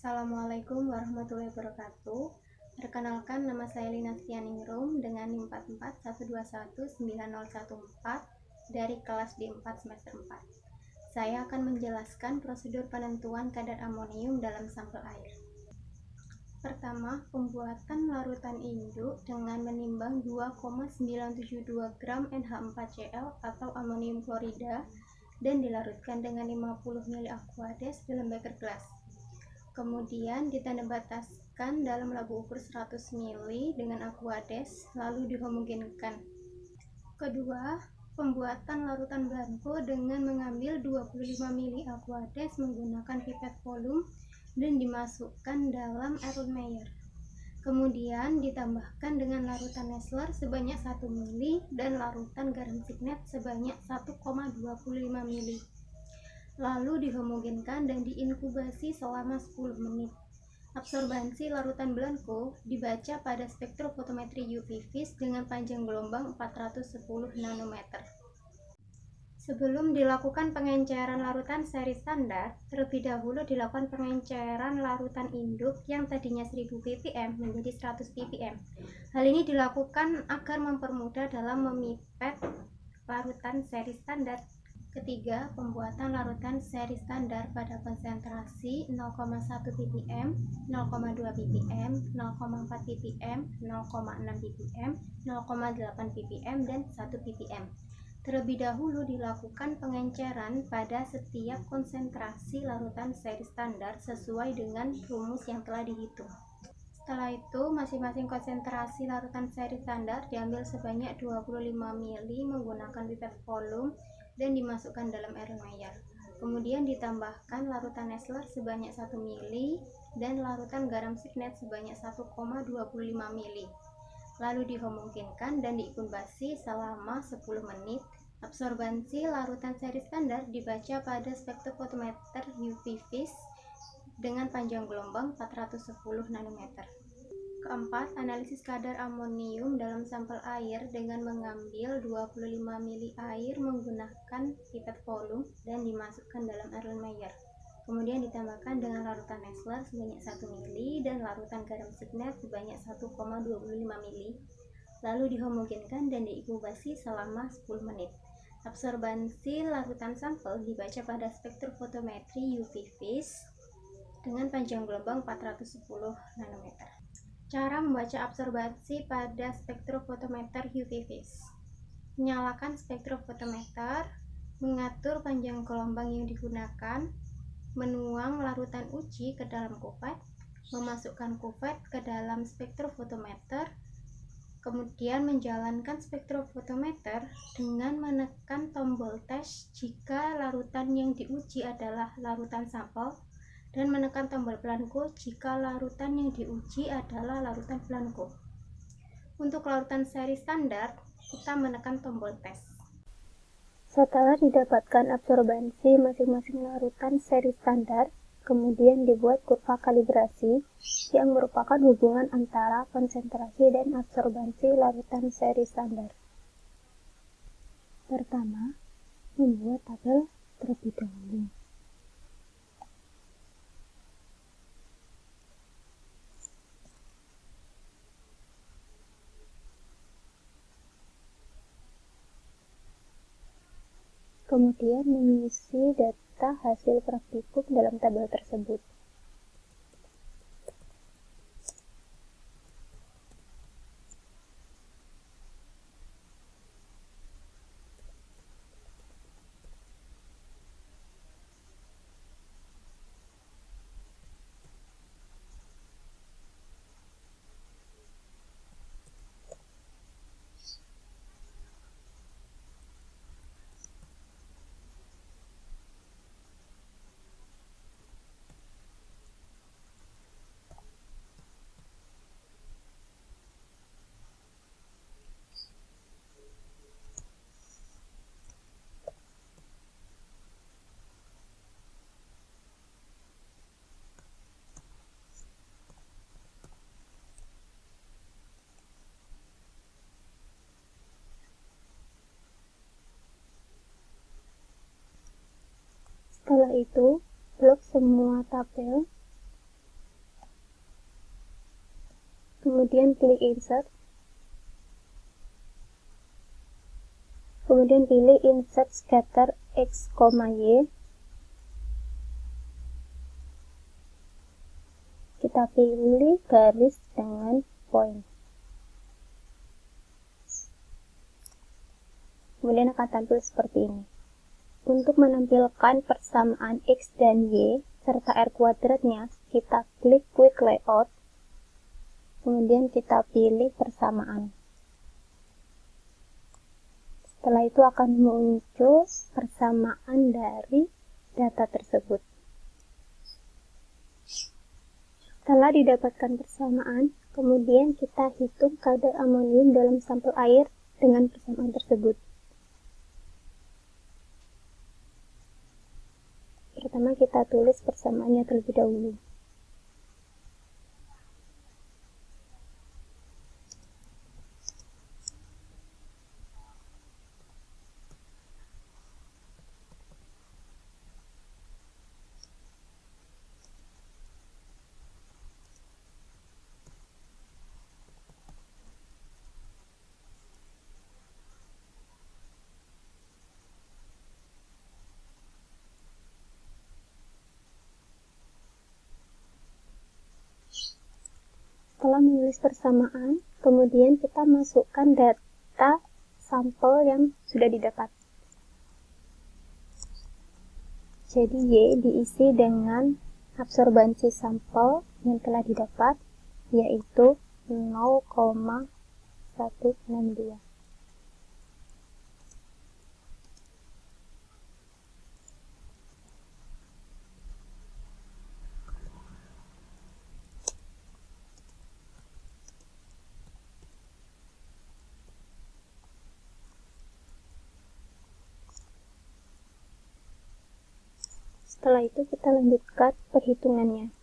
Assalamualaikum warahmatullahi wabarakatuh. Perkenalkan, nama saya Lina Tianingrum dengan NIM 4411914 dari kelas D4 semester 4. Saya akan menjelaskan prosedur penentuan kadar amonium dalam sampel air. Pertama, pembuatan larutan induk dengan menimbang 2,972 gram NH4Cl atau amonium klorida dan dilarutkan dengan 50 ml aquades dalam beker gelas. Kemudian ditandabataskan dalam labu ukur 100 ml dengan aquades, lalu dihomogenkan. Kedua, pembuatan larutan blanko dengan mengambil 25 ml aquades menggunakan pipet volume dan dimasukkan dalam Erlenmeyer. Kemudian ditambahkan dengan larutan Nessler sebanyak 1 ml dan larutan garam signet sebanyak 1,25 ml. Lalu dihomogenkan dan diinkubasi selama 10 menit. Absorbansi larutan blanko dibaca pada spektrofotometri UV vis dengan panjang gelombang 410 nanometer. Sebelum dilakukan pengenceran larutan seri standar, terlebih dahulu dilakukan pengenceran larutan induk yang tadinya 1000 ppm menjadi 100 ppm. Hal ini dilakukan agar mempermudah dalam memipet larutan seri standar. Ketiga, pembuatan larutan seri standar pada konsentrasi 0,1 ppm, 0,2 ppm, 0,4 ppm, 0,6 ppm, 0,8 ppm, dan 1 ppm. Terlebih dahulu dilakukan pengenceran pada setiap konsentrasi larutan seri standar sesuai dengan rumus yang telah dihitung. Setelah itu, masing-masing konsentrasi larutan seri standar diambil sebanyak 25 ml menggunakan pipet volume dan dimasukkan dalam Erlenmeyer. Kemudian ditambahkan larutan Nessler sebanyak 1 ml dan larutan garam signet sebanyak 1,25 ml. Lalu dihomogenkan dan diinkubasi selama 10 menit. Absorbansi larutan seri standar dibaca pada spektrofotometer UV vis dengan panjang gelombang 410 nanometer. Keempat, analisis kadar amonium dalam sampel air dengan mengambil 25 ml air menggunakan pipet volume dan dimasukkan dalam Erlenmeyer. Kemudian ditambahkan dengan larutan Nessler sebanyak 1 ml dan larutan garam signet sebanyak 1,25 ml. Lalu dihomogenkan dan diinkubasi selama 10 menit. Absorbansi larutan sampel dibaca pada spektrofotometri UV vis dengan panjang gelombang 410 nanometer. Cara membaca absorbansi pada spektrofotometer UV vis. Menyalakan spektrofotometer, mengatur panjang gelombang yang digunakan, menuang larutan uji ke dalam kuvet, memasukkan kuvet ke dalam spektrofotometer, kemudian menjalankan spektrofotometer dengan menekan tombol tes jika larutan yang diuji adalah larutan sampel, dan menekan tombol blanko jika larutan yang diuji adalah larutan blanko. Untuk larutan seri standar, kita menekan tombol tes. Setelah didapatkan absorbansi masing-masing larutan seri standar, kemudian dibuat kurva kalibrasi yang merupakan hubungan antara konsentrasi dan absorbansi larutan seri standar. Pertama, membuat tabel terlebih dahulu. Kemudian mengisi data hasil praktikum dalam tabel tersebut. Setelah itu, blok semua tabel kemudian klik insert, kemudian pilih insert scatter X, Y, kita pilih garis dengan point, kemudian akan tampil seperti ini. Untuk menampilkan persamaan X dan Y serta R kuadratnya, kita klik quick layout, kemudian kita pilih persamaan. Setelah itu akan muncul persamaan dari data tersebut. Setelah didapatkan persamaan, kemudian kita hitung kadar amonium dalam sampel air dengan persamaan tersebut. Pertama kita tulis persamaannya terlebih dahulu. Setelah menulis persamaan, kemudian kita masukkan data sampel yang sudah didapat. Jadi Y diisi dengan absorbansi sampel yang telah didapat, yaitu 0,162. Setelah itu kita lanjutkan perhitungannya.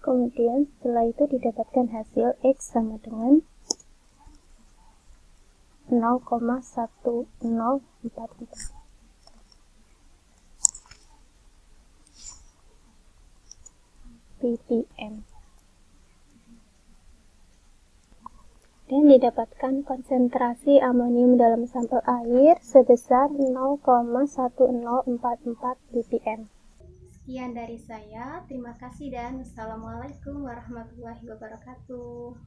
Kemudian setelah itu didapatkan hasil X sama dengan 0,1044 ppm. Dan didapatkan konsentrasi amonium dalam sampel air sebesar 0,1044 ppm. Sekian dari saya, terima kasih dan Assalamualaikum warahmatullahi wabarakatuh.